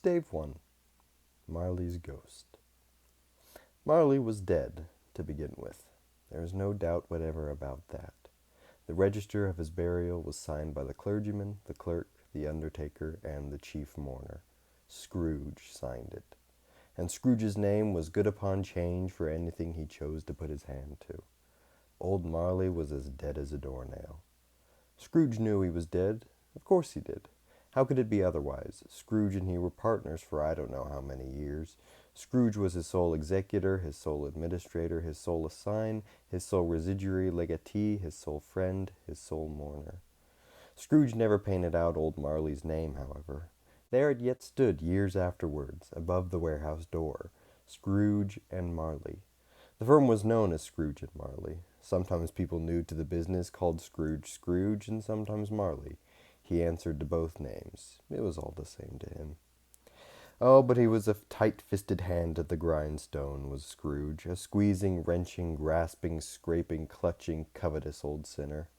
Stave 1. Marley's Ghost. Marley was dead, to begin with. There is no doubt whatever about that. The register of his burial was signed by the clergyman, the clerk, the undertaker, and the chief mourner. Scrooge signed it. And Scrooge's name was good upon change for anything he chose to put his hand to. Old Marley was as dead as a doornail. Scrooge knew he was dead. Of course he did. How could it be otherwise? Scrooge and he were partners for I don't know how many years. Scrooge was his sole executor, his sole administrator, his sole assign, his sole residuary legatee, his sole friend, his sole mourner. Scrooge never painted out old Marley's name, however. There it yet stood years afterwards, above the warehouse door, Scrooge and Marley. The firm was known as Scrooge and Marley. Sometimes people new to the business called Scrooge Scrooge, and sometimes Marley. He answered to both names. It was all the same to him. Oh, but he was a tight-fisted hand at the grindstone, was Scrooge, a squeezing, wrenching, grasping, scraping, clutching, covetous old sinner.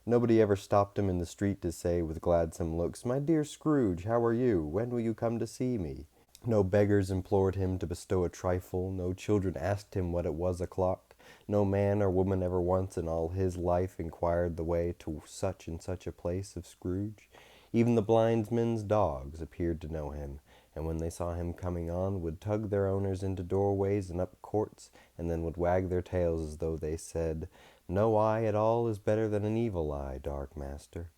Nobody ever stopped him in the street to say with gladsome looks, "My dear Scrooge, how are you? When will you come to see me?" No beggars implored him to bestow a trifle, no children asked him what it was o'clock, no man or woman ever once in all his life inquired the way to such and such a place of Scrooge. Even the blindmen's dogs appeared to know him, and when they saw him coming on, would tug their owners into doorways and up courts, and then would wag their tails as though they said, "No eye at all is better than an evil eye, dark master."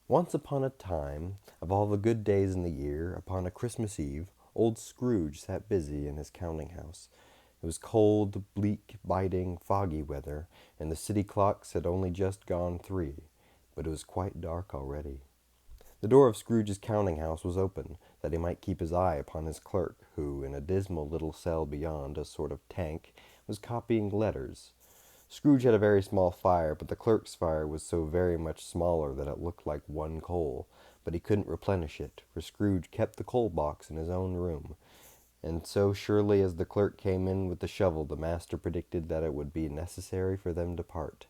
Once upon a time, of all the good days in the year, upon a Christmas Eve, old Scrooge sat busy in his counting-house. It was cold, bleak, biting, foggy weather, and the city clocks had only just gone 3, but it was quite dark already. The door of Scrooge's counting-house was open, that he might keep his eye upon his clerk, who, in a dismal little cell beyond, a sort of tank, was copying letters. Scrooge had a very small fire, but the clerk's fire was so very much smaller that it looked like one coal, but he couldn't replenish it, for Scrooge kept the coal box in his own room, and so surely as the clerk came in with the shovel, the master predicted that it would be necessary for them to part.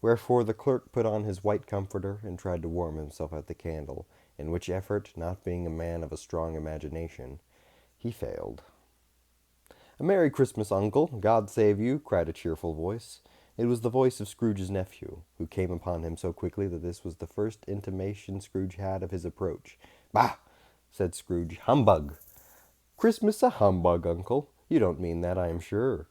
Wherefore the clerk put on his white comforter and tried to warm himself at the candle, in which effort, not being a man of a strong imagination, he failed. "A Merry Christmas, Uncle! God save you!" cried a cheerful voice. It was the voice of Scrooge's nephew, who came upon him so quickly that this was the first intimation Scrooge had of his approach. "Bah!" said Scrooge. "Humbug!" "Christmas a humbug, Uncle? You don't mean that, I am sure."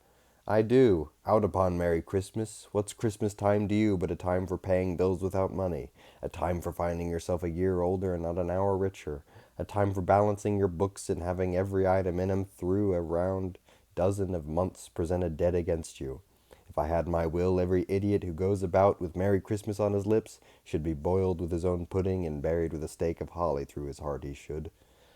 "I do. Out upon Merry Christmas. What's Christmas time to you but a time for paying bills without money, a time for finding yourself a year older and not an hour richer, a time for balancing your books and having every item in 'em through a round dozen of months presented dead against you. If I had my will, every idiot who goes about with Merry Christmas on his lips should be boiled with his own pudding and buried with a stake of holly through his heart, he should.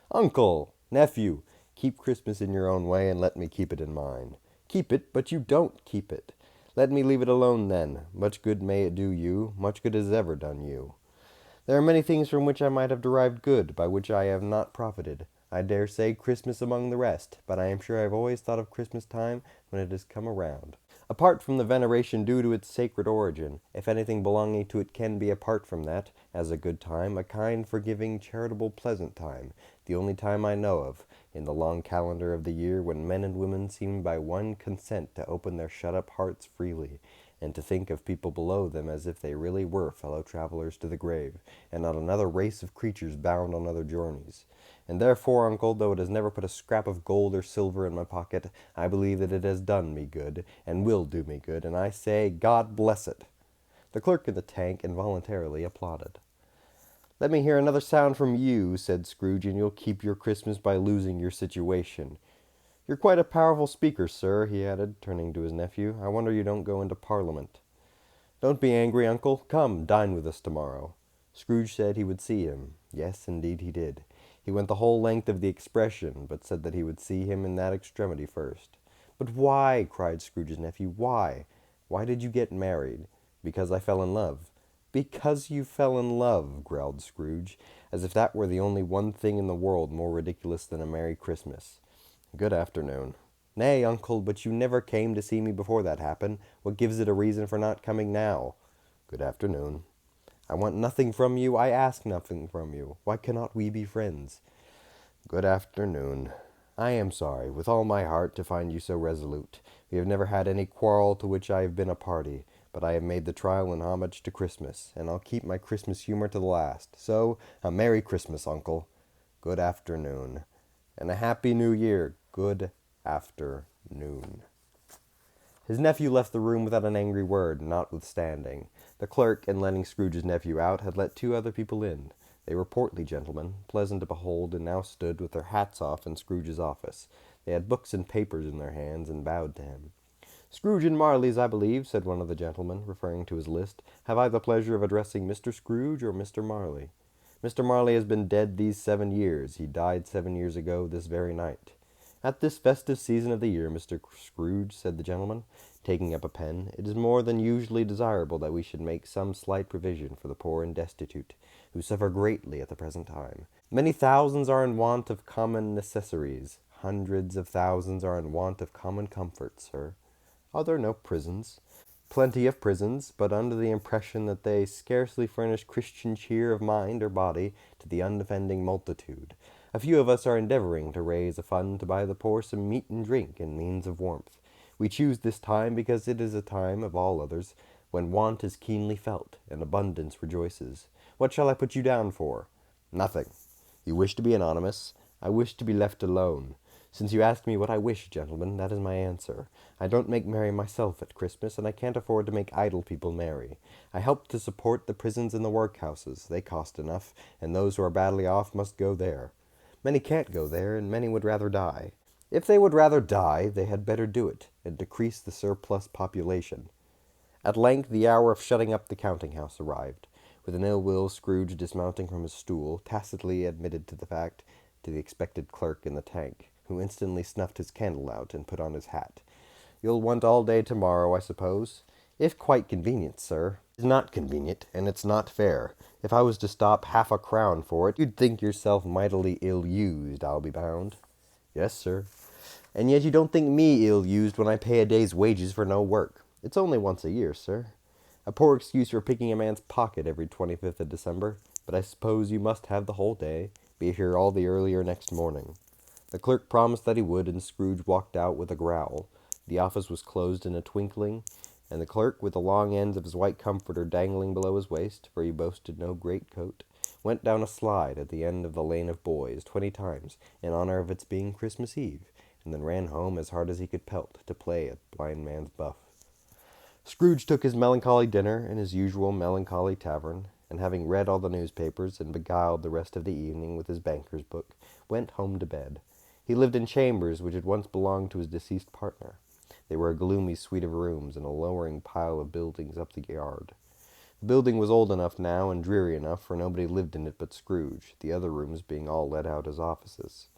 Uncle! Nephew! Keep Christmas in your own way and let me keep it in mine. Keep it, but you don't keep it. Let me leave it alone then. Much good may it do you, much good has ever done you. There are many things from which I might have derived good, by which I have not profited. I dare say Christmas among the rest, but I am sure I have always thought of Christmas time when it has come around. Apart from the veneration due to its sacred origin, if anything belonging to it can be apart from that, as a good time, a kind, forgiving, charitable, pleasant time, the only time I know of, in the long calendar of the year, when men and women seem by one consent to open their shut-up hearts freely, and to think of people below them as if they really were fellow-travelers to the grave, and not another race of creatures bound on other journeys. And therefore, Uncle, though it has never put a scrap of gold or silver in my pocket, I believe that it has done me good, and will do me good, and I say, God bless it." The clerk in the tank involuntarily applauded. "Let me hear another sound from you," said Scrooge, "and you'll keep your Christmas by losing your situation. You're quite a powerful speaker, sir," he added, turning to his nephew. "I wonder you don't go into Parliament." "Don't be angry, Uncle. Come, dine with us tomorrow." Scrooge said he would see him. Yes, indeed he did. He went the whole length of the expression, but said that he would see him in that extremity first. "But why?" cried Scrooge's nephew. "Why? Why did you get married?" "Because I fell in love." "Because you fell in love," growled Scrooge, as if that were the only one thing in the world more ridiculous than a Merry Christmas. "Good afternoon." "Nay, Uncle, but you never came to see me before that happened. What gives it a reason for not coming now?" "Good afternoon." "I want nothing from you. I ask nothing from you. Why cannot we be friends?" Good afternoon. I am sorry, with all my heart, to find you so resolute. We have never had any quarrel to which I have been a party, but I have made the trial in homage to Christmas, and I'll keep my Christmas humor to the last. So, a Merry Christmas, Uncle. Good afternoon. And a Happy New Year. Good afternoon. His nephew left the room without an angry word, notwithstanding. The clerk, in letting Scrooge's nephew out, had let two other people in. They were portly gentlemen, pleasant to behold, and now stood with their hats off in Scrooge's office. They had books and papers in their hands, and bowed to him. "Scrooge and Marley's, I believe," said one of the gentlemen, referring to his list. "Have I the pleasure of addressing Mr. Scrooge or Mr. Marley?" "Mr. Marley has been dead these 7 years. He died 7 years ago this very night." "At this festive season of the year, Mr. Scrooge," said the gentleman, taking up a pen, "it is more than usually desirable that we should make some slight provision for the poor and destitute, who suffer greatly at the present time. Many thousands are in want of common necessaries. Hundreds of thousands are in want of common comforts, sir. Are there no prisons?" "Plenty of prisons, but under the impression that they scarcely furnish Christian cheer of mind or body to the unoffending multitude. A few of us are endeavoring to raise a fund to buy the poor some meat and drink and means of warmth. We choose this time because it is a time, of all others, when want is keenly felt, and abundance rejoices. What shall I put you down for?" "Nothing. You wish to be anonymous. I wish to be left alone. Since you ask me what I wish, gentlemen, that is my answer. I don't make merry myself at Christmas, and I can't afford to make idle people merry. I help to support the prisons and the workhouses. They cost enough, and those who are badly off must go there. Many can't go there, and many would rather die. If they would rather die, they had better do it, and decrease the surplus population." At length the hour of shutting up the counting-house arrived. With an ill will, Scrooge, dismounting from his stool, tacitly admitted the fact to the expected clerk in the tank, who instantly snuffed his candle out and put on his hat. "You'll want all day tomorrow, I suppose?" "If quite convenient, sir." "It's not convenient, and it's not fair. If I was to stop 1/2 crown for it, you'd think yourself mightily ill-used, I'll be bound." "Yes, sir." "And yet you don't think me ill-used when I pay a day's wages for no work. It's only once a year, sir. A poor excuse for picking a man's pocket every 25th of December, but I suppose you must have the whole day. Be here all the earlier next morning." The clerk promised that he would, and Scrooge walked out with a growl. The office was closed in a twinkling, and the clerk, with the long ends of his white comforter dangling below his waist, for he boasted no greatcoat, went down a slide at the end of the Lane of Boys 20 times, in honor of its being Christmas Eve, and then ran home as hard as he could pelt to play at blind man's buff. Scrooge took his melancholy dinner in his usual melancholy tavern, and having read all the newspapers and beguiled the rest of the evening with his banker's book, went home to bed. He lived in chambers which had once belonged to his deceased partner. They were a gloomy suite of rooms in a lowering pile of buildings up the yard. The building was old enough now and dreary enough, for nobody lived in it but Scrooge, the other rooms being all let out as offices.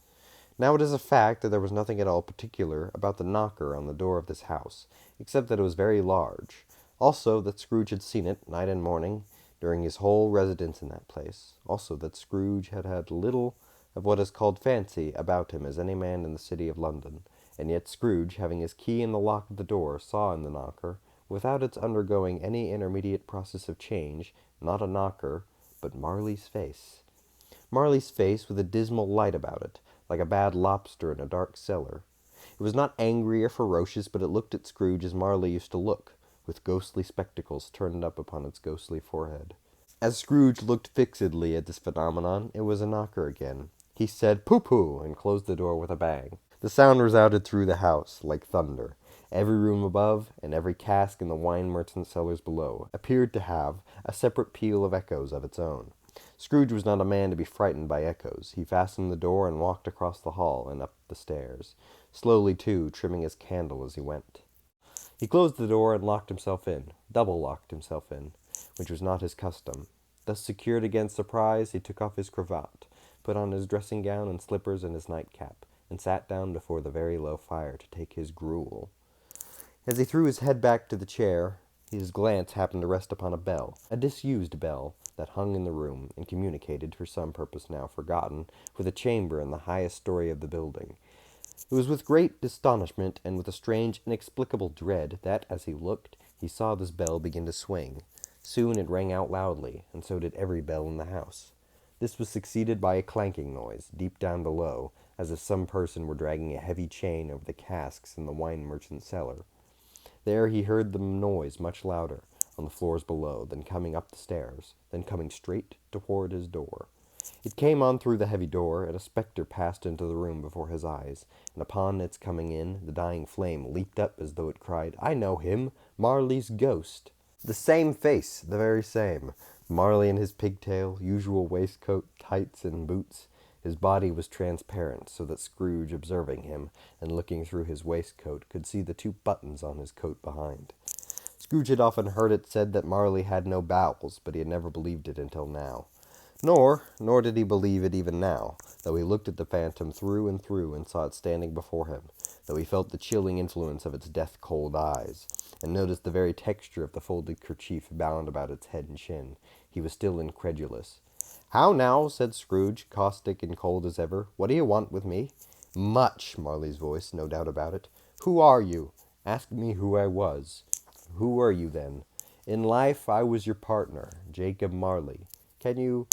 Now it is a fact that there was nothing at all particular about the knocker on the door of this house, except that it was very large. Also that Scrooge had seen it, night and morning, during his whole residence in that place. Also that Scrooge had had little of what is called fancy about him as any man in the city of London, and yet Scrooge, having his key in the lock of the door, saw in the knocker, without its undergoing any intermediate process of change, not a knocker, but Marley's face. Marley's face with a dismal light about it, like a bad lobster in a dark cellar. It was not angry or ferocious, but it looked at Scrooge as Marley used to look, with ghostly spectacles turned up upon its ghostly forehead. As Scrooge looked fixedly at this phenomenon, it was a knocker again. He said, "Pooh-pooh," and closed the door with a bang. The sound resounded through the house like thunder. Every room above, and every cask in the wine merchant's cellars below, appeared to have a separate peal of echoes of its own. Scrooge was not a man to be frightened by echoes. He fastened the door and walked across the hall and up the stairs, slowly too, trimming his candle as he went. He closed the door and locked himself in, double-locked himself in, which was not his custom. Thus secured against surprise, he took off his cravat, put on his dressing-gown and slippers and his nightcap, and sat down before the very low fire to take his gruel. As he threw his head back to the chair, his glance happened to rest upon a bell, a disused bell, that hung in the room, and communicated, for some purpose now forgotten, with a chamber in the highest story of the building. It was with great astonishment and with a strange, inexplicable dread that, as he looked, he saw this bell begin to swing. Soon it rang out loudly, and so did every bell in the house. This was succeeded by a clanking noise, deep down below, as if some person were dragging a heavy chain over the casks in the wine merchant's cellar. There he heard the noise much louder, on the floors below, then coming up the stairs, then coming straight toward his door. It came on through the heavy door, and a spectre passed into the room before his eyes, and upon its coming in, the dying flame leaped up as though it cried, "I know him! Marley's ghost!" The same face, the very same. Marley in his pigtail, usual waistcoat, tights, and boots. His body was transparent, so that Scrooge, observing him, and looking through his waistcoat, could see the 2 buttons on his coat behind. Scrooge had often heard it said that Marley had no bowels, but he had never believed it until now. Nor did he believe it even now, though he looked at the phantom through and saw it standing before him, though he felt the chilling influence of its death-cold eyes, and noticed the very texture of the folded kerchief bound about its head and chin. He was still incredulous. "How now?" said Scrooge, caustic and cold as ever. "What do you want with me?" "Much," Marley's voice, no doubt about it. "Who are you?" "Ask me who I was." "Who were you, then?" "In life I was your partner, Jacob Marley. Can you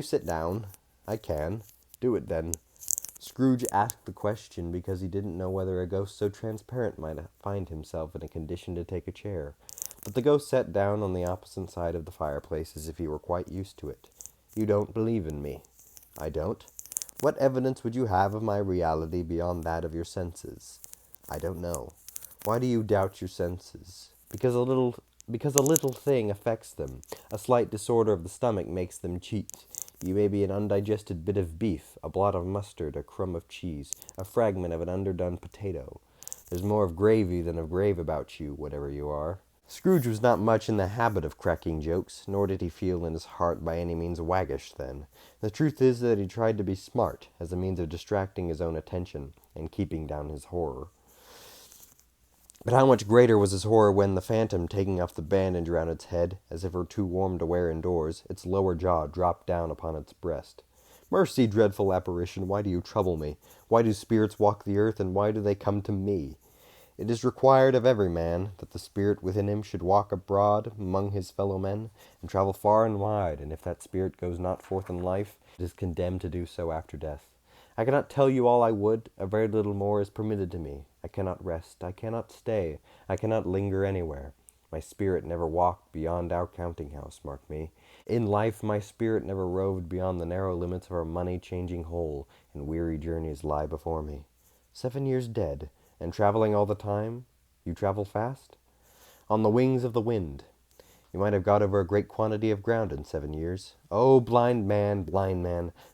sit down?" "I can." "Do it, then." Scrooge asked the question because he didn't know whether a ghost so transparent might find himself in a condition to take a chair. But the ghost sat down on the opposite side of the fireplace as if he were quite used to it. "You don't believe in me." "I don't." "What evidence would you have of my reality beyond that of your senses?" "I don't know." "Why do you doubt your senses?" Because a little thing affects them. A slight disorder of the stomach makes them cheat. You may be an undigested bit of beef, a blot of mustard, a crumb of cheese, a fragment of an underdone potato. There's more of gravy than of grave about you, whatever you are. Scrooge was not much in the habit of cracking jokes, nor did he feel in his heart by any means waggish then. The truth is that he tried to be smart, as a means of distracting his own attention, and keeping down his horror. But how much greater was his horror when the phantom, taking off the bandage round its head, as if it were too warm to wear indoors, its lower jaw dropped down upon its breast. "Mercy, dreadful apparition, why do you trouble me? Why do spirits walk the earth, and why do they come to me? It is required of every man that the spirit within him should walk abroad among his fellow men, and travel far and wide, and if that spirit goes not forth in life, it is condemned to do so after death. I cannot tell you all I would, a very little more is permitted to me. I cannot rest, I cannot stay, I cannot linger anywhere. My spirit never walked beyond our counting-house, mark me. In life my spirit never roved beyond the narrow limits of our money-changing hole, and weary journeys lie before me. 7 years dead, and traveling all the time? You travel fast? On the wings of the wind. You might have got over a great quantity of ground in 7 years. Oh, blind man,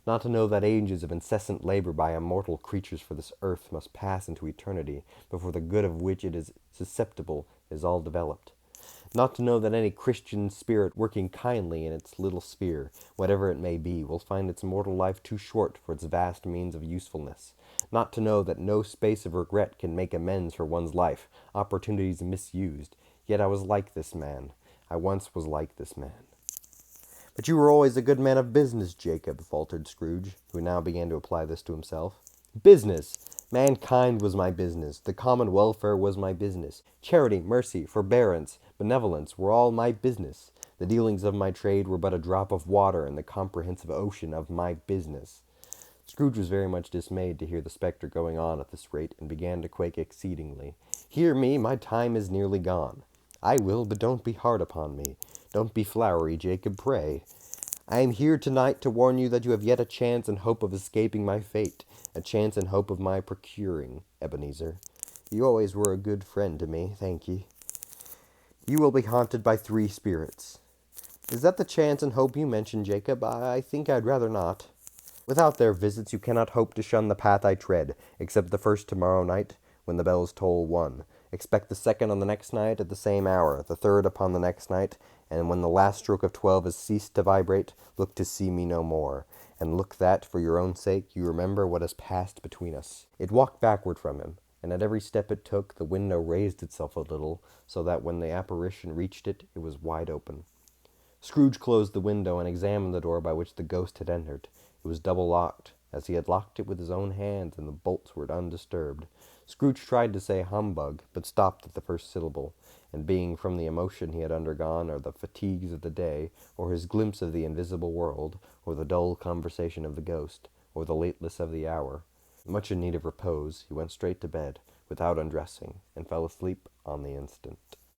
not to know that ages of incessant labor by immortal creatures for this earth must pass into eternity before the good of which it is susceptible is all developed. Not to know that any Christian spirit working kindly in its little sphere, whatever it may be, will find its mortal life too short for its vast means of usefulness. Not to know that no space of regret can make amends for one's life, opportunities misused. Yet I was like this man. I once was like this man. "But you were always a good man of business, Jacob," faltered Scrooge, who now began to apply this to himself. "Business! Mankind was my business. The common welfare was my business. Charity, mercy, forbearance, benevolence were all my business. The dealings of my trade were but a drop of water in the comprehensive ocean of my business." Scrooge was very much dismayed to hear the spectre going on at this rate, and began to quake exceedingly. "Hear me, my time is nearly gone." "I will, but don't be hard upon me. Don't be flowery, Jacob, pray. I am here tonight to warn you that you have yet a chance and hope of escaping my fate, a chance and hope of my procuring, Ebenezer. You always were a good friend to me, thank ye. You will be haunted by 3 spirits. Is that the chance and hope you mentioned, Jacob? I think I'd rather not. Without their visits you cannot hope to shun the path I tread, except the first tomorrow night, when the bells toll 1. Expect the second on the next night at the same hour, the third upon the next night, and when the last stroke of 12 has ceased to vibrate, look to see me no more, and look that, for your own sake, you remember what has passed between us." It walked backward from him, and at every step it took, the window raised itself a little, so that when the apparition reached it, it was wide open. Scrooge closed the window and examined the door by which the ghost had entered. It was double locked, as he had locked it with his own hands and the bolts were undisturbed. Scrooge tried to say humbug, but stopped at the first syllable, and being from the emotion he had undergone, or the fatigues of the day, or his glimpse of the invisible world, or the dull conversation of the ghost, or the lateness of the hour, much in need of repose, he went straight to bed, without undressing, and fell asleep on the instant.